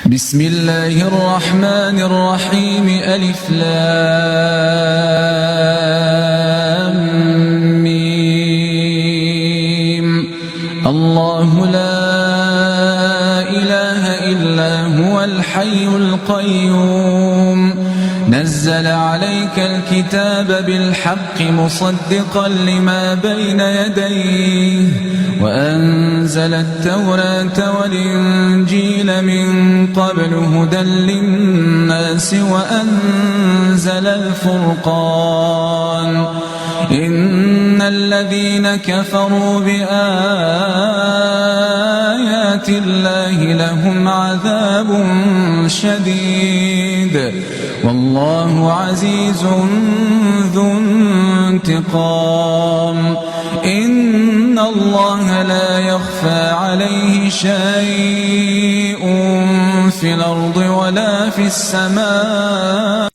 بسم الله الرحمن الرحيم ألف لام ميم. الله لا إله إلا هو الحي القيوم نزل عليك الكتاب بالحق مصدقا لما بين يديه وأنزل التوراة والإنجيل من قبل هدى للناس وأنزل الفرقان إن الذين كفروا بآيات الله لهم عذاب شديد والله عزيز ذو انتقام إن الله لا يخفى عليه شيء في الأرض ولا في السماء.